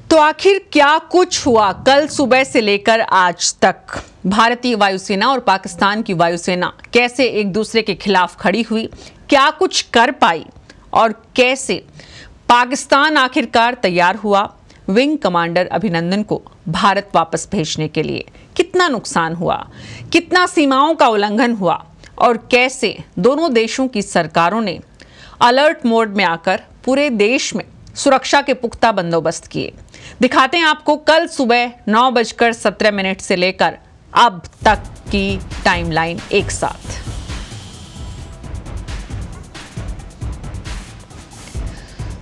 तो आखिर क्या कुछ हुआ कल सुबह से लेकर आज तक? भारतीय वायुसेना और पाकिस्तान की वायुसेना कैसे एक दूसरे के खिलाफ खड़ी हुई, क्या कुछ कर पाई और कैसे पाकिस्तान आखिरकार तैयार हुआ विंग कमांडर अभिनंदन को भारत वापस भेजने के लिए? कितना नुकसान हुआ, कितना सीमाओं का उल्लंघन हुआ और कैसे दोनों देशों की सरकारों ने अलर्ट मोड में आकर पूरे देश में सुरक्षा के पुख्ता बंदोबस्त किए। दिखाते हैं आपको कल सुबह 9:17 से लेकर अब तक की टाइमलाइन एक साथ।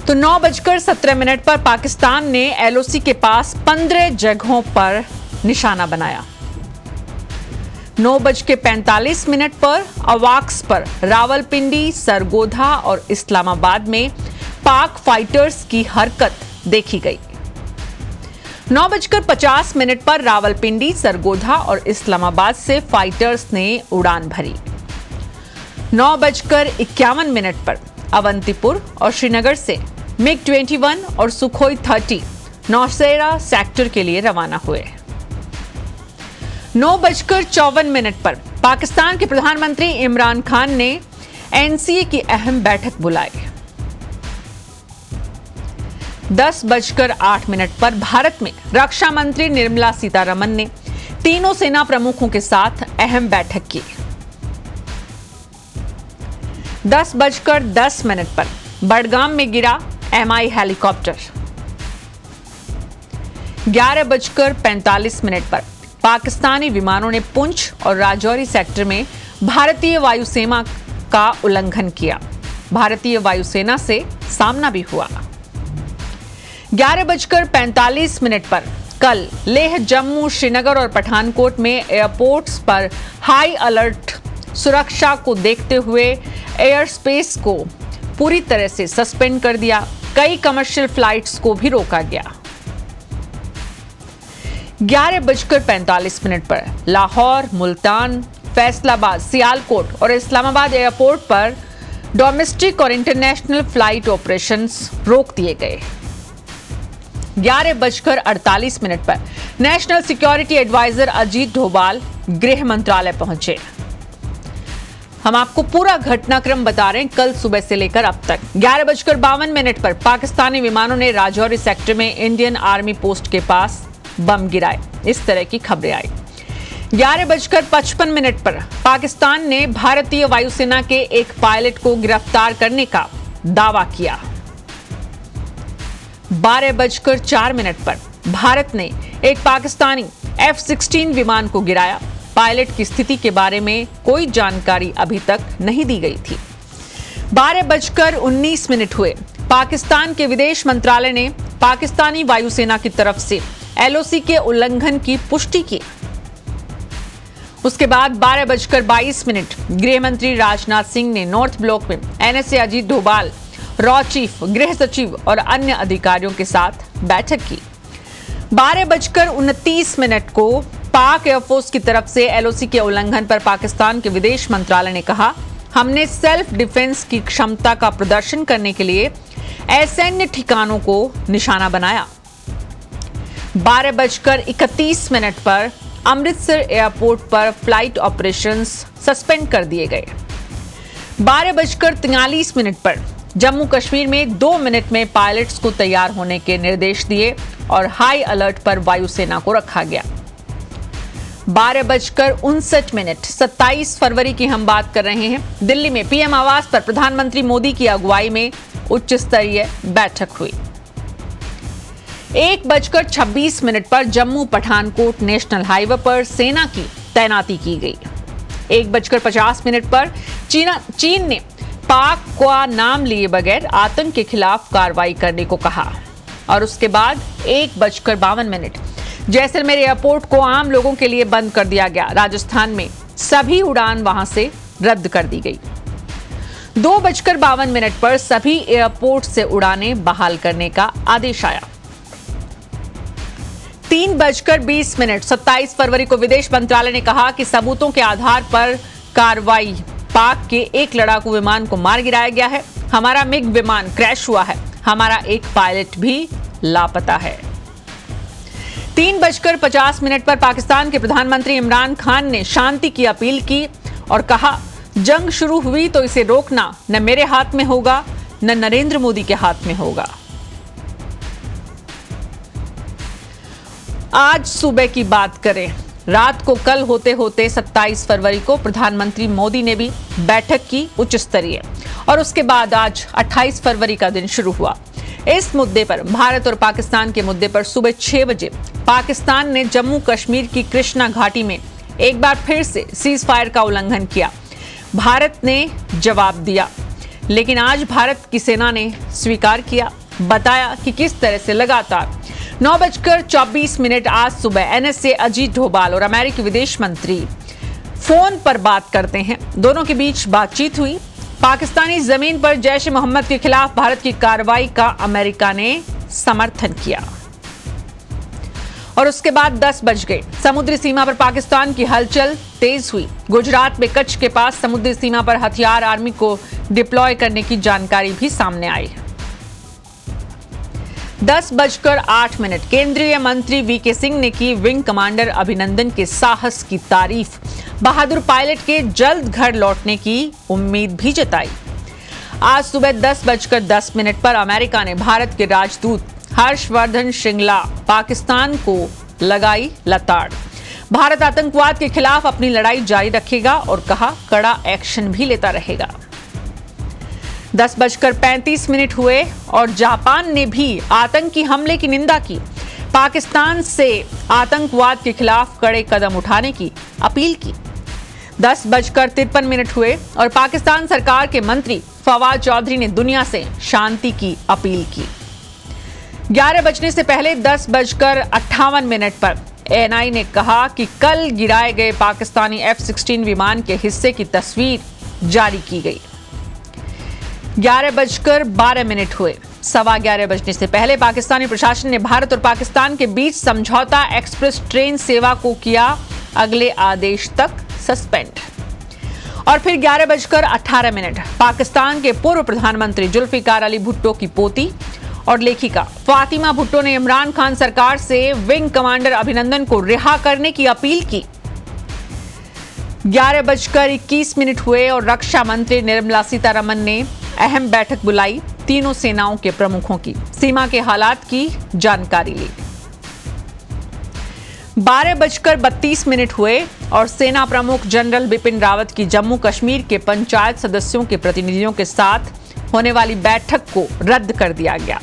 तो 9:17 पर पाकिस्तान ने एलओसी के पास 15 जगहों पर निशाना बनाया। 9:45 पर अवाक्स पर रावलपिंडी, सरगोधा और इस्लामाबाद में पाक फाइटर्स की हरकत देखी गई। 9:50 पर रावलपिंडी, सरगोधा और इस्लामाबाद से फाइटर्स ने उड़ान भरी। 9:51 पर अवंतीपुर और श्रीनगर से MiG-21 और सुखोई 30 नौशेरा सेक्टर के लिए रवाना हुए। 9:54 पर पाकिस्तान के प्रधानमंत्री इमरान खान ने एनसीए की अहम बैठक बुलाई। 10:08 पर भारत में रक्षा मंत्री निर्मला सीतारमण ने तीनों सेना प्रमुखों के साथ अहम बैठक की। 10:10 पर बडगाम में गिरा MI हेलीकॉप्टर। 11:45 पर पाकिस्तानी विमानों ने पुंछ और राजौरी सेक्टर में भारतीय वायुसेना का उल्लंघन किया। भारतीय वायुसेना से सामना भी हुआ। 11:45 पर कल लेह, जम्मू, श्रीनगर और पठानकोट में एयरपोर्ट्स पर हाई अलर्ट। सुरक्षा को देखते हुए एयर स्पेस को पूरी तरह से सस्पेंड कर दिया। कई कमर्शियल फ्लाइट्स को भी रोका गया। 11:45 पर लाहौर, मुल्तान, फैसलाबाद, सियालकोट और इस्लामाबाद एयरपोर्ट पर डोमेस्टिक और इंटरनेशनल फ्लाइट ऑपरेशंस रोक दिए गए। 11:48 पर national security adviser Ajit Doval गृह मंत्रालय पहुंचे। हम आपको पूरा घटनाक्रम बता रहे हैं कल सुबह से लेकर अब तक। 11:52 पर पाकिस्तानी विमानों ने राजौरी सेक्टर में इंडियन आर्मी पोस्ट के पास बम गिराए। इस तरह की खबरें आई। 11:55 पर पाकिस्तान ने भारतीय वायुसेना के एक पायलट को गिरफ्तार करने का दावा किया। 12:04 पर भारत ने एक पाकिस्तानी F-16 विमान को गिराया। पायलट की स्थिति के बारे में कोई जानकारी अभी तक नहीं दी गई थी। 12:19 हुए। पाकिस्तान के विदेश मंत्रालय ने पाकिस्तानी वायुसेना की तरफ से एलओसी के उल्लंघन की पुष्टि की। उसके बाद 12:22 गृह मंत्री राजनाथ सिंह ने नॉर्थ ब्लॉक में NSA Ajit Doval, raw chief, गृह सचिव और अन्य अधिकारियों के साथ बैठक की। 12:29 को पाक एयरफोर्स की तरफ से एलओसी के उल्लंघन पर पाकिस्तान के विदेश मंत्रालय ने कहा, हमने सेल्फ डिफेंस की क्षमता का प्रदर्शन करने के लिए असैन्य ठिकानों को निशाना बनाया। 12:31 पर अमृतसर एयरपोर्ट पर फ्लाइट ऑपरेशंस सस्पेंड कर दिए गए। 12:43 पर जम्मू कश्मीर में 2 मिनट में पायलट्स को तैयार होने के निर्देश दिए और हाई अलर्ट पर वायुसेना को रखा गया। 12:59 27 फरवरी की हम बात कर रहे हैं। दिल्ली में पीएम आवास पर प्रधानमंत्री मोदी की अगुवाई में उच्च स्तरीय बैठक हुई। 1:26 पर जम्मू पठानकोट नेशनल हाईवे पर सेना की तैनाती की गई। 1:50 पर चीन ने पाक का नाम लिए बगैर आतंक के खिलाफ कार्रवाई करने को कहा और उसके बाद 1:52 जैसलमेर एयरपोर्ट को आम लोगों के लिए बंद कर दिया गया। राजस्थान में सभी उड़ान वहां से रद्द कर दी गई। 2:52 पर सभी एयरपोर्ट से उड़ानें बहाल करने का आदेश आया। 3:20 27 फरवरी को विदेश मंत्रालय ने कहा कि सबूतों के आधार पर कार्रवाई। पाक के एक लड़ाकू विमान को मार गिराया गया है। हमारा मिग विमान क्रैश हुआ है। हमारा एक पायलट भी लापता है। 3:50 पर पाकिस्तान के प्रधानमंत्री इमरान खान ने शांति की अपील की और कहा, जंग शुरू हुई तो इसे रोकना न मेरे हाथ में होगा न नरेंद्र मोदी के हाथ में होगा। आज सुबह की बात करें, रात को कल होते होते 27 फरवरी को प्रधानमंत्री मोदी ने भी बैठक की उच्च स्तरीय और उसके बाद आज 28 फरवरी का दिन शुरू हुआ। इस मुद्दे पर, भारत और पाकिस्तान के मुद्दे पर सुबह 6 बजे पाकिस्तान ने जम्मू कश्मीर की कृष्णा घाटी में एक बार फिर से सीज फायर का उल्लंघन किया। भारत ने जवाब दिया, लेकिन आज भारत की सेना ने स्वीकार किया, बताया कि किस तरह से लगातार 9:24 आज सुबह एनएसए अजीत डोभाल और अमेरिकी विदेश मंत्री फोन पर बात करते हैं। दोनों के बीच बातचीत हुई। पाकिस्तानी जमीन पर जैश ए मोहम्मद के खिलाफ भारत की कार्रवाई का अमेरिका ने समर्थन किया और उसके बाद 10 बज गए। समुद्री सीमा पर पाकिस्तान की हलचल तेज हुई। गुजरात में कच्छ के पास समुद्री सीमा पर हथियार आर्मी को डिप्लॉय करने की जानकारी भी सामने आई। 10:08 केंद्रीय मंत्री वीके सिंह ने की विंग कमांडर अभिनंदन के साहस की तारीफ। बहादुर पायलट के जल्द घर लौटने की उम्मीद भी जताई। आज सुबह 10:10 पर अमेरिका ने भारत के राजदूत हर्षवर्धन श्रृंगला पाकिस्तान को लगाई लताड़। भारत आतंकवाद के खिलाफ अपनी लड़ाई जारी रखेगा और कहा, कड़ा एक्शन भी लेता रहेगा। 10:35 हुए और जापान ने भी आतंकी हमले की निंदा की। पाकिस्तान से आतंकवाद के खिलाफ कड़े कदम उठाने की अपील की। 10:53 हुए और पाकिस्तान सरकार के मंत्री फवाद चौधरी ने दुनिया से शांति की अपील की। 11 बजने से पहले 10:58 पर एएनआई ने कहा कि कल गिराए गए पाकिस्तानी F-16 विमान के हिस्से की तस्वीर जारी की गई। 11:12 हुए। 11:15 बजने से पहले पाकिस्तानी प्रशासन ने भारत और पाकिस्तान के बीच समझौता एक्सप्रेस ट्रेन सेवा को किया अगले आदेश तक सस्पेंड। और फिर 11:18 पाकिस्तान के पूर्व प्रधानमंत्री जुल्फिकार अली भुट्टो की पोती और लेखिका फातिमा भुट्टो ने इमरान खान सरकार से विंग कमांडर अभिनंदन को रिहा करने की अपील की। 11:21 हुए और रक्षा मंत्री निर्मला सीतारमण ने अहम बैठक बुलाई। तीनों सेनाओं के प्रमुखों की सीमा के हालात की जानकारी ली। 12:32 हुए और सेना प्रमुख जनरल बिपिन रावत की जम्मू कश्मीर के पंचायत सदस्यों के प्रतिनिधियों के साथ होने वाली बैठक को रद्द कर दिया गया।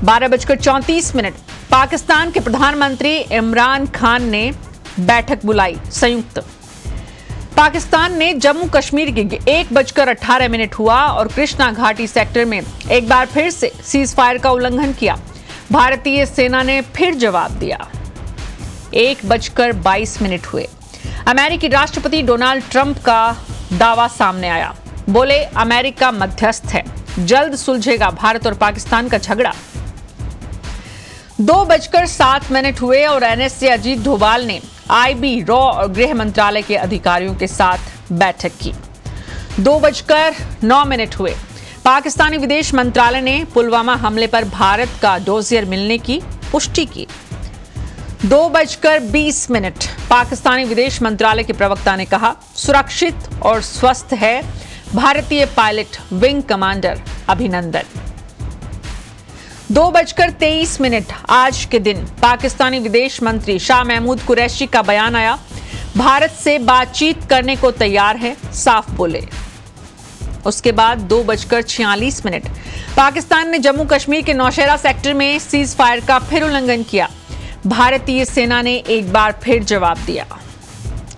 12:34 पाकिस्तान के प्रधानमंत्री इमरान खान ने बैठक बुलाई संयुक्त। पाकिस्तान ने जम्मू कश्मीर के 1:18 हुआ और कृष्णा घाटी सेक्टर में एक बार फिर से सीज फायर का उल्लंघन किया। भारतीय सेना ने फिर जवाब दिया। 1:22 हुए। अमेरिकी राष्ट्रपति डोनाल्ड ट्रंप का दावा सामने आया। बोले, अमेरिका मध्यस्थ है, जल्द सुलझेगा भारत और पाकिस्तान का झगड़ा। 2:07 हुए और एनएसए अजीत डोभाल ने आईबी, रॉ और गृह मंत्रालय के अधिकारियों के साथ बैठक की। 2:09 हुए। पाकिस्तानी विदेश मंत्रालय ने पुलवामा हमले पर भारत का डोजियर मिलने की पुष्टि की। 2:20 पाकिस्तानी विदेश मंत्रालय के प्रवक्ता ने कहा, सुरक्षित और स्वस्थ है भारतीय पायलट विंग कमांडर अभिनंदन। 2:23 आज के दिन पाकिस्तानी विदेश मंत्री शाह महमूद कुरैशी का बयान आया। भारत से बातचीत करने को तैयार है, साफ बोले। उसके बाद 2:46 पाकिस्तान ने जम्मू कश्मीर के नौशेरा सेक्टर में सीज फायर का फिर उल्लंघन किया। भारतीय सेना ने एक बार फिर जवाब दिया।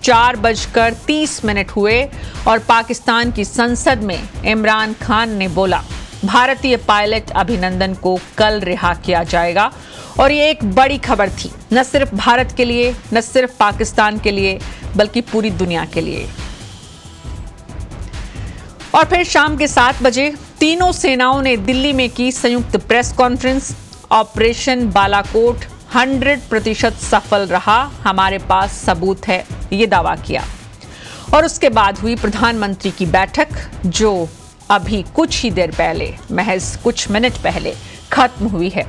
4:30 हुए और पाकिस्तान की संसद में इमरान खान ने बोला, भारतीय पायलट अभिनंदन को कल रिहा किया जाएगा। और ये एक बड़ी खबर थी, न सिर्फ भारत के लिए, न सिर्फ पाकिस्तान के लिए, बल्कि पूरी दुनिया के लिए। और फिर शाम के 7 बजे तीनों सेनाओं ने दिल्ली में की संयुक्त प्रेस कॉन्फ्रेंस। ऑपरेशन बालाकोट 100% सफल रहा, हमारे पास सबूत है, ये दावा किया। और उसके बाद हुई प्रधानमंत्री की बैठक, जो अभी कुछ ही देर पहले, महज कुछ मिनट पहले खत्म हुई है।